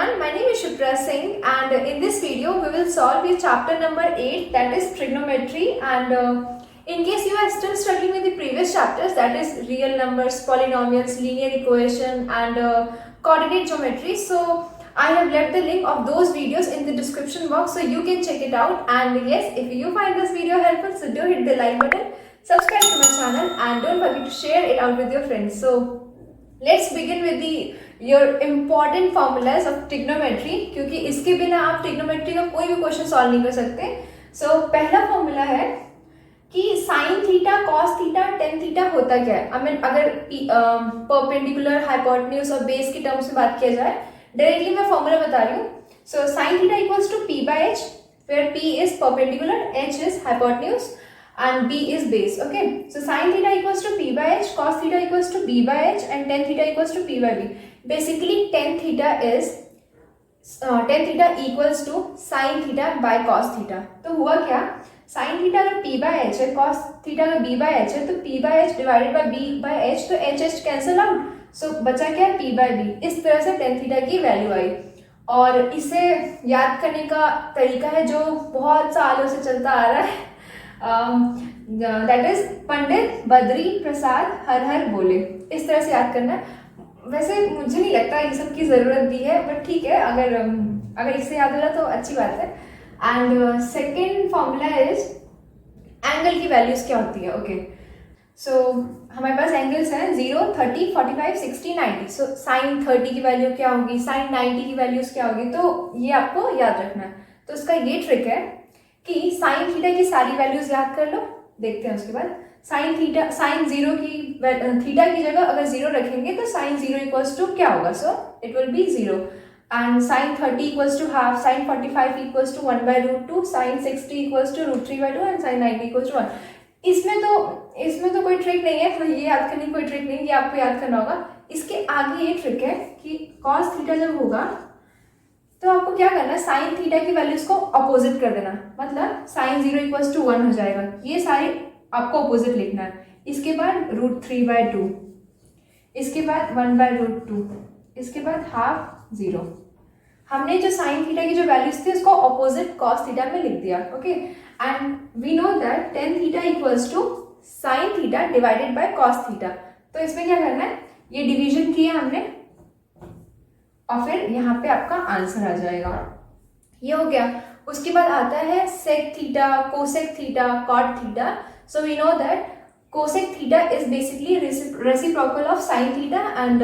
everyone, my name is Shipra Singh and in this video we will solve the chapter number 8, that is trigonometry. And in case you are still struggling with the previous chapters, that is real numbers, polynomials, linear equation and coordinate geometry, so I have left the link of those videos in the description box so you can check it out. And yes, if you find this video helpful, so do hit the like button, subscribe to my channel and don't forget to share it out with your friends. So let's begin with your important formulas of trigonometry, क्योंकि इसके बिना आप trigonometry का कोई भी question solve नहीं कर सकते. सो पहला फॉर्मूला है कि sine theta, cos theta, tan theta होता क्या है. आई मीन अगर परपेंडिकुलर, हाइपोटेन्यूज और बेस की टर्म्स में बात किया जाए, डायरेक्टली मैं फॉर्मूला बता रही हूँ. So sine theta equals to P by H, where P is perpendicular, H is hypotenuse and b is base. Okay, so sin theta equals to p by h, cos theta equals to b by h and tan theta equals to p by b. Basically tan theta equals to sin theta by cos theta. तो हुआ क्या, sin theta अगर p by h है, cos theta अगर b by h है, तो p by h divided by b by h, तो h cancel out. सो बचा क्या, p by b. इस तरह से tan theta की वैल्यू आई और इसे याद करने का तरीका है जो बहुत सालों से चलता आ रहा है. दैट इज पंडित बद्री प्रसाद हर हर बोले. इस तरह से याद करना है. वैसे मुझे नहीं लगता इन सब की ज़रूरत भी है, बट ठीक है, अगर इससे याद हो रहा तो अच्छी बात है. And second formula is angle की वैल्यूज क्या होती है. ओके, सो हमारे पास एंगल्स हैं 0, 30, 45, 60, 90. सो साइन 30 की वैल्यू क्या होगी, साइन 90 की वैल्यूज क्या होगी, तो ये आपको याद रखना है. तो इसका ये ट्रिक है कि साइन थीटा की सारी वैल्यूज याद कर लो. देखते हैं उसके बाद साइन थीटा, साइन जीरो की थीटा की जगह अगर जीरो रखेंगे तो साइन जीरो इक्वल्स टू क्या होगा. So it will be zero. And sine 30 equals to half, sine 45 equals to 1/√2, sine 60 equals to √3/2 and sine 90 equals to 1. इसमें तो कोई ट्रिक नहीं है, तो ये याद करने की कोई ट्रिक नहीं, ये आपको याद करना होगा. इसके आगे ये ट्रिक है कि कॉस थीटा जब होगा तो आपको क्या करना है, साइन थीटा की वैल्यूज को अपोजिट कर देना. मतलब साइन 0 इक्वल्स टू 1 हो जाएगा. ये सारे आपको अपोजिट लिखना है. इसके बाद √3/2, इसके बाद 1/√2, इसके बाद हाफ 0. हमने जो साइन थीटा की जो वैल्यूज थी उसको अपोजिट कॉस थीटा में लिख दिया. Okay, and we know that tan theta equals to sine theta divided by cos theta. तो इसमें क्या करना है, ये डिवीजन किया हमने और फिर यहाँ पे आपका आंसर आ जाएगा. ये हो गया. उसके बाद आता है sec theta, cosec theta, cot theta. So we know that cosec theta is basically reciprocal of sine theta and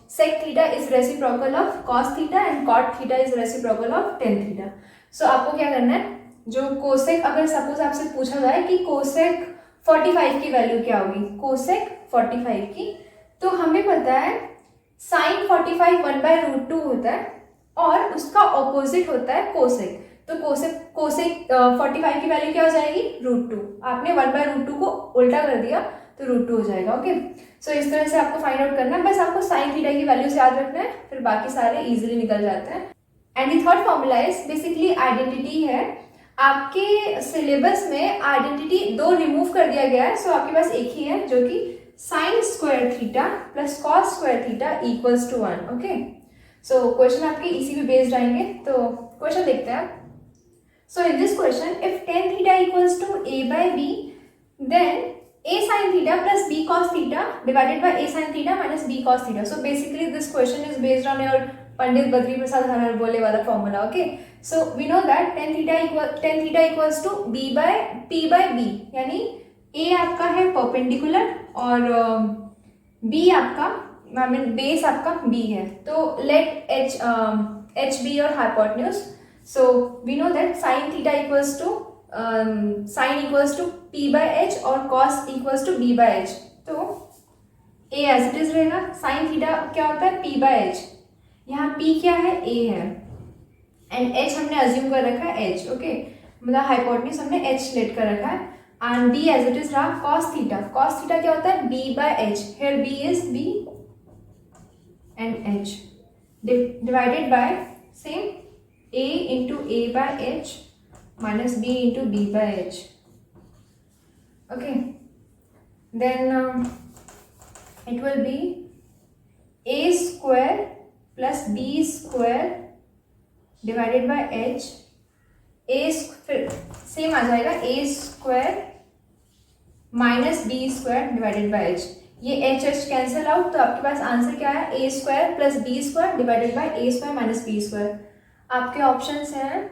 sec theta is reciprocal of cos theta and cot theta is reciprocal of tan theta. So आपको क्या करना है, जो cosec, अगर suppose आपसे पूछा जाए कि कोसेक 45 की वैल्यू क्या होगी, कोसेक 45 की, तो हमें पता है साइन 45 1/√2 होता है और उसका ऑपोजिट होता है कोसेक. तो कोसेक 45 की वैल्यू क्या हो जाएगी, √2. आपने 1/√2 को उल्टा कर दिया तो √2 हो जाएगा. ओके, सो इस तरह से आपको फाइंड आउट करना है. बस आपको साइन थीटा की वैल्यूज याद रखना है, फिर बाकी सारे इजीली निकल जाते हैं. And the third formula is basically identity है. आपके सिलेबस में आइडेंटिटी 2 रिमूव कर दिया गया है. सो आपके पास एक ही है जो कि sine square theta plus cos square theta equals to 1. Okay, so question आपके इसी पे बेस्ड आएंगे. तो क्वेश्चन देखते हैं. So in this question if tan theta equals to a by b, then a sin theta plus b cos theta divided by a sin theta minus b cos theta. So basically this question is based on your Pandit Badri Prasad हर हर बोले वाला formula. Okay, so we know that tan theta equals to b by p by b, यानी a आपका है perpendicular और b आपका, I mean base आपका b है. तो let h be your hypotenuse. So we know that sin theta equals to sin equals to p by h और cos equals to b by h. तो a as it is रहेगा. sin theta क्या होता है, p by h. यहाँ p क्या है, a है, एंड h हमने अज्यूम कर रखा है h. ओके, मतलब हाइपोटेन्यूज हमने h लेट कर रखा है. And b as it is रहा cos theta. Cos theta क्या होता है, b by h. Here b is b and h divided by same a into a by h minus b into b by h. Okay, then it will be a square plus b square divided by h, a फिर same आ जाएगा a square minus b square divided by h. ये h h cancel out, तो आपके पास answer क्या है, a square plus B square divided by a square minus b square. आपके ऑप्शंस हैं,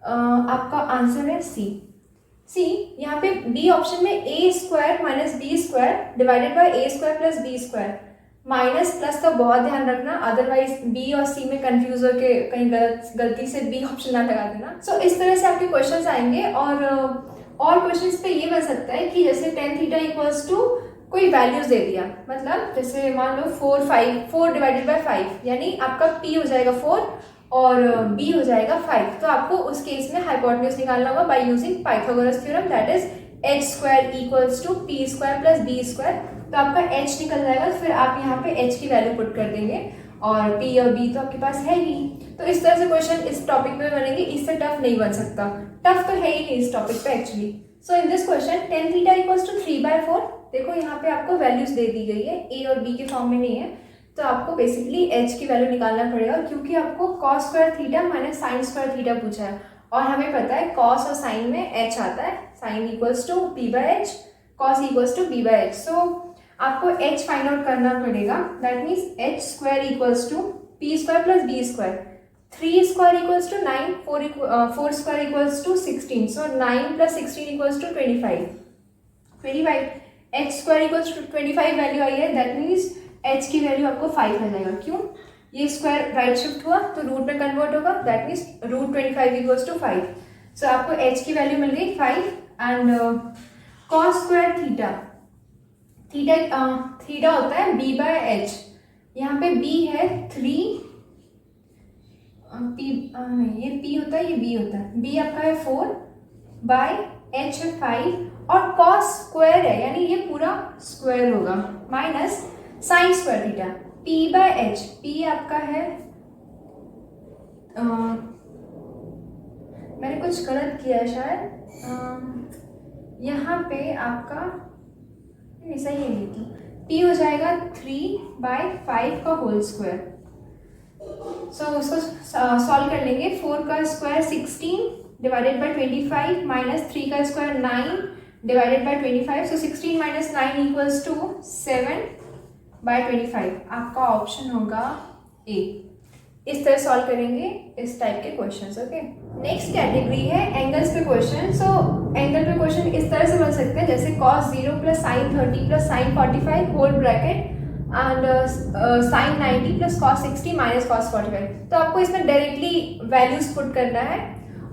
आपका आंसर है सी। सी यहाँ पे डी ऑप्शन में a square minus b square divided by a square plus B square, minus plus का बहुत ध्यान रखना, अदरवाइज बी और सी में कंफ्यूज होके कहीं गलती से बी ऑप्शन ना लगा देना। सो इस तरह से आपके क्वेश्चंस आएंगे। और क्वेश्चंस पे ये बन सकता है कि जैसे टेन थीटा इक्वल्स टू कोई वैल्यूज दे दिया, मतलब जैसे मान लो 4 डिवाइडेड बाय 5, यानी आपका p हो जाएगा 4 और b हो जाएगा 5। तो आपको उस केस में हाइपोटेन्यूज निकालना होगा by using Pythagoras theorem, that is h square equals to p square plus b square. तो आपका h निकल जाएगा, फिर आप यहाँ पे h की वैल्यू पुट कर देंगे और p और b तो आपके पास है ही। तो इस तरह से क्वेश्चन इस टॉपिक में बनेंगे, इससे टफ नहीं बन सकता, टफ तो है ही नहीं इस टॉपिक पे actually. So in this question tan theta equals to 3/4, देखो यहाँ पे आपको वैल्यूज दे दी गई है, ए और बी के फॉर्म में नहीं है, तो आपको बेसिकली एच की वैल्यू निकालना पड़ेगा, क्योंकि आपको cos square theta minus sign square theta पूछा है और हमें पता है कॉस और साइन में एच आता है, sine equals to P by H, cos equals to B by H. So आपको एच फाइंड आउट करना पड़ेगा, that means H square equals to P square plus B square, 3 square equals to 9, 4 square equals to 16, so 9 plus 16 equals to 25। H square equals to 25 value आई है, that means H की value आपको 5 आ जाएगा। क्यों, ये square right shift हुआ तो root में कन्वर्ट होगा, that means root 25 equals to 5। So आपको एच की वैल्यू मिल गई 5 and cos square theta, theta होता है b बाय एच, यहाँ पे b है 3, ये p होता है, ये b होता है, b आपका है 4 बाय h है 5 और cos स्क्वायर है, यानी ये पूरा स्क्वायर होगा, minus sign square theta p by H, p आपका है मैंने कुछ गलत किया है शायद, यहाँ पे आपका नहीं सही है, तो p हो जाएगा 3/5 का होल स्क्वायर। सो उसको सॉल्व कर लेंगे, 4 का स्क्वायर 16 डिवाइडेड बाय 25 माइनस 3 का square 9 divided by 25, so 16 minus 9 equals to 7/25। आपका ऑप्शन होगा ए। इस तरह सॉल्व करेंगे इस टाइप के क्वेश्चंस। ओके, नेक्स्ट कैटेगरी है एंगल्स पे क्वेश्चन। सो एंगल पे क्वेश्चन इस तरह से बन सकते हैं, जैसे cos 0 plus sine 30 plus sine 45 whole bracket and sine 90 plus cos 60 minus cos 45। तो आपको इसमें डायरेक्टली वैल्यूज पुट करना है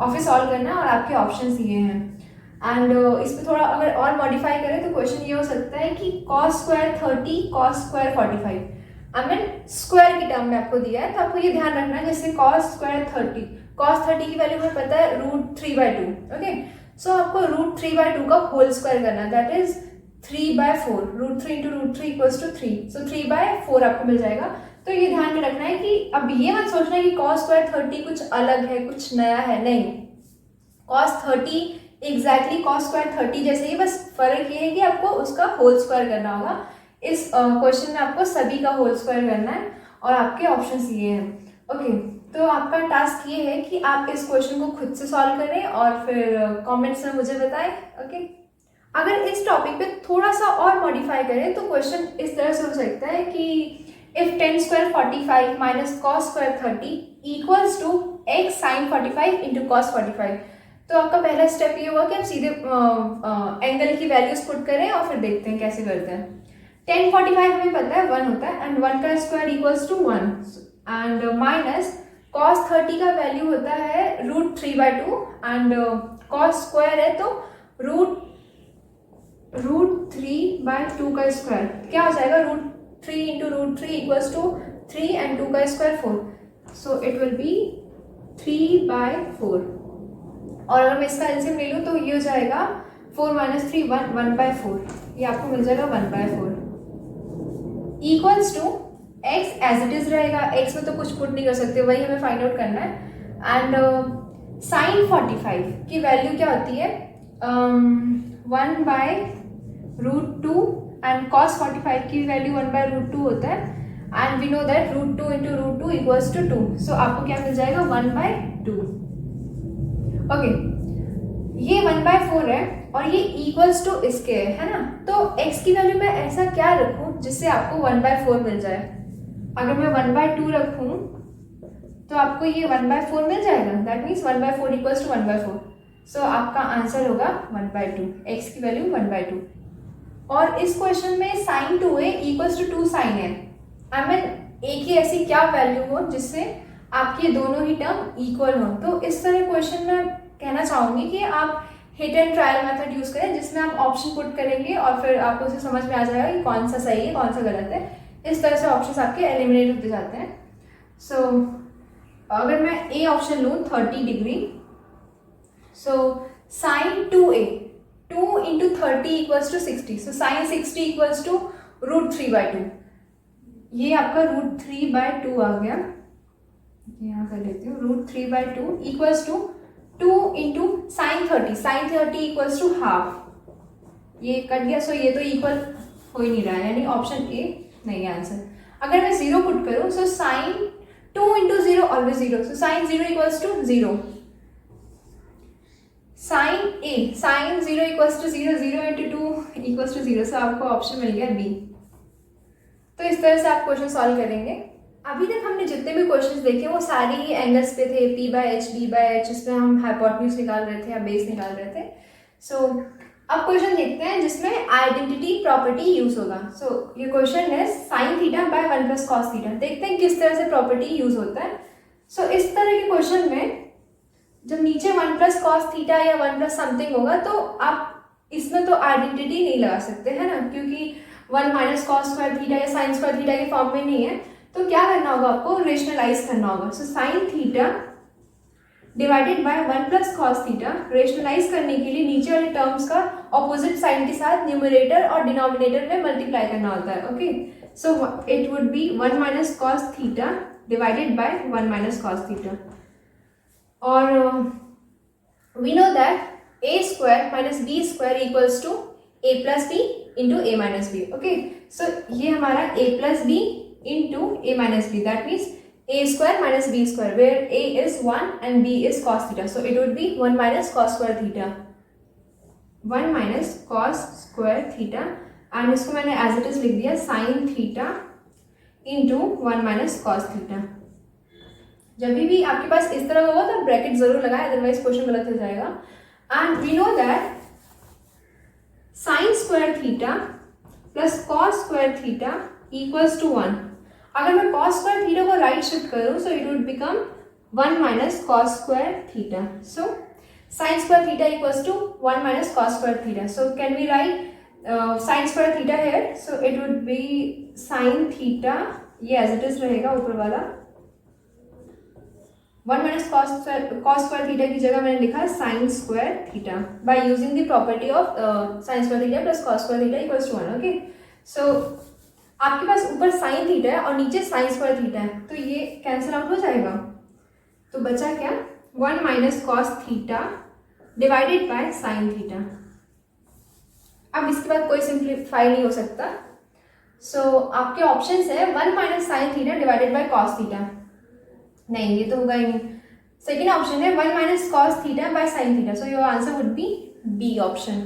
और फिर सॉल्व करना है और आपके ऑप्शंस ये हैं। एंड इसमें थोड़ा अगर और मॉडिफाई करें तो क्वेश्चन ये हो सकता है कि cos square 30 cos square 45, I mean square की टर्म में आपको दिया है, तो आपको ये ध्यान रखना है, जैसे cos स्क्वायर 30, cos 30 की वैल्यू हमें पता है √3/2। ओके, सो आपको √3/2 का होल स्क्वायर करना है, that is 3/4, √3 into √3 equals to 3, so 3/4 आपको मिल जाएगा। तो ये ध्यान में रखना है कि अब ये मत सोचना है कि cos स्क्वायर 30 कुछ अलग है, कुछ नया है, नहीं, cos 30 एग्जैक्टली cos स्क्वायर 30 जैसे ही, बस फर्क ये है कि आपको उसका होल स्क्वायर करना होगा। इस क्वेश्चन में आपको सभी का होल स्क्वायर करना है और आपके ऑप्शंस ये हैं। ओके, तो आपका टास्क ये है कि आप इस क्वेश्चन को खुद से सॉल्व करें और फिर कमेंट्स में मुझे बताएं। ओके, अगर इस टॉपिक पे थोड़ा सा और मॉडिफाई करें तो क्वेश्चन इस तरह से हो सकता है कि if tan square 45 minus cos square 30 equals to x sin 45 into cos 45। तो आपका पहला स्टेप ये होगा कि आप सीधे एंगल की वैल्यूज पुट करें और फिर देखते हैं कैसे करते हैं। tan 45 हमें पता है 1 होता है एंड 1 का square equals to 1 and minus cos 30 का वैल्यू होता है √3/2 एंड cos स्क्वायर है तो √3/2 का स्क्वायर क्या हो जाएगा, √3 इंटू √3 इक्वल्स टू 3 एंड 2 का square 4, so it will B 3/4। और अगर मैं इसका एलसीएम ले लूँ तो ये हो जाएगा 4 माइनस 3 1/4, ये आपको मिल जाएगा 1/4 equals to x as it is रहेगा, x में तो कुछ पुट नहीं कर सकते, वही हमें फाइंड आउट करना है। एंड साइन 45 की वैल्यू क्या होती है, 1/√2 एंड cos 45 की वैल्यू 1/√2 होता है and we know that √2 into √2 equals to 2. So आपको क्या मिल जाएगा 1/2. ओके, ये 1/4 है और ये इक्वल्स टू इसके है ना. तो x की वैल्यू में ऐसा क्या रखूं जिससे आपको 1/4 मिल जाए. अगर मैं 1/2 रखूं तो आपको ये 1/4 मिल जाएगा. That means 1/4 equals to 1/4. So आपका आंसर होगा 1/2. x की वैल्यू 1/2. और इस क्वेश्चन में sin 2a equals to 2 sin a. I mean a की ऐसी क्या वैल्यू हो जिससे आपके दोनों ही टर्म इक्वल हो. तो इस तरह क्वेश्चन में कहना चाहूंगी कि आप hit and trial method use करें, जिसमें आप ऑप्शन पुट करेंगे और फिर आपको उसे समझ में आ जाएगा कि कौन सा सही है कौन सा गलत है. इस तरह से ऑप्शंस आपके एलिमिनेट होते जाते हैं. सो अगर मैं ए ऑप्शन लूँ 30 डिग्री, so sin 2a 2 into 30 equals to 60. So sin 60 equals to √3/2. ये आपका √3/2 आ गया. यहाँ कर लेती हूँ. √3/2 equals to 2 into sin 30. sin 30 equals to half. ये कट गया. सो ये तो इक्वल हो ही नहीं रहा है, यानी ऑप्शन ए नहीं है आंसर. अगर मैं 0 पुट करूँ, so sin 2 into 0 always 0. So sin 0 equals to 0. sin 0 equals to 0. 0 into 2 equals to 0. So आपको ऑप्शन मिल गया बी. तो इस तरह से आप क्वेश्चन सॉल्व करेंगे. अभी तक हमने जितने भी क्वेश्चंस देखे वो सारे ही एंगल्स पे थे. p/h, b/h, इसमें हम हाइपोटेन्यूज निकाल रहे थे या बेस निकाल रहे थे. सो अब क्वेश्चन देखते हैं जिसमें आइडेंटिटी प्रॉपर्टी यूज होगा. सो ये क्वेश्चन है sin theta by 1 + cos theta. देखते हैं किस तरह से प्रॉपर्टी यूज होता है. सो इस तरह के क्वेश्चन में जब नीचे 1 + cos थीटा या 1 + समथिंग होगा तो आप इसमें तो आइडेंटिटी नहीं लगा सकते है ना, क्योंकि 1 - cos² थीटा या sin² थीटा के फॉर्म में नहीं है. तो क्या करना होगा, आपको रेशनलाइज करना होगा. So sin theta divided by 1 + cos theta. Rationalise करने के लिए नीचे वाले टर्म्स का ऑपोजिट साइन के साथ न्यूमरेटर और डिनोमिनेटर में मल्टीप्लाई करना होता है. Okay, so it would be 1 - cos theta divided by 1 - cos theta. और we know that a² - b² equals to a + b into a - b. Okay, so ये हमारा a + b into a - b. That means a² - b², where a is 1 and b is cos theta. So it would be 1 - cos² theta. 1 - cos² theta. and इसको मैंने as it is लिख दिया sin theta into 1 - cos theta. जब भी आपके पास इस तरह होगा तो ब्रैकेट जरूर लगाए, अदरवाइज क्वेश्चन गलत हो जाएगा. And we know that sin² theta plus cos² theta equals to 1. अगर मैं cos² थीटा को राइट शिफ्ट करूं so it would become 1 - cos² theta. So sin² theta equals to 1 - cos² theta. So can we write sin² theta here. So it would be sin theta, ये as it is रहेगा ऊपर वाला. 1 - cos² theta की जगह मैंने लिखा sin² theta by using the property of sin² theta plus cos² theta equals to 1. Okay, so आपके पास ऊपर sin थीटा है और नीचे sin² थीटा है, तो ये कैंसिल आउट हो जाएगा. तो बचा क्या, 1 - cos theta divided bye sin theta. अब इसके बाद कोई सिंप्लीफाई नहीं हो सकता. सो आपके ऑप्शंस है 1 - sin theta divided bye cos theta. नहीं, ये तो होगा ही नहीं. सेकेंड ऑप्शन है 1 - cos theta by sin theta. So your answer would be B option.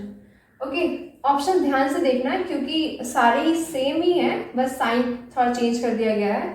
Okay, option ध्यान से देखना है क्योंकि सारे ही सेम ही है, बस साइन थोड़ा चेंज कर दिया गया है.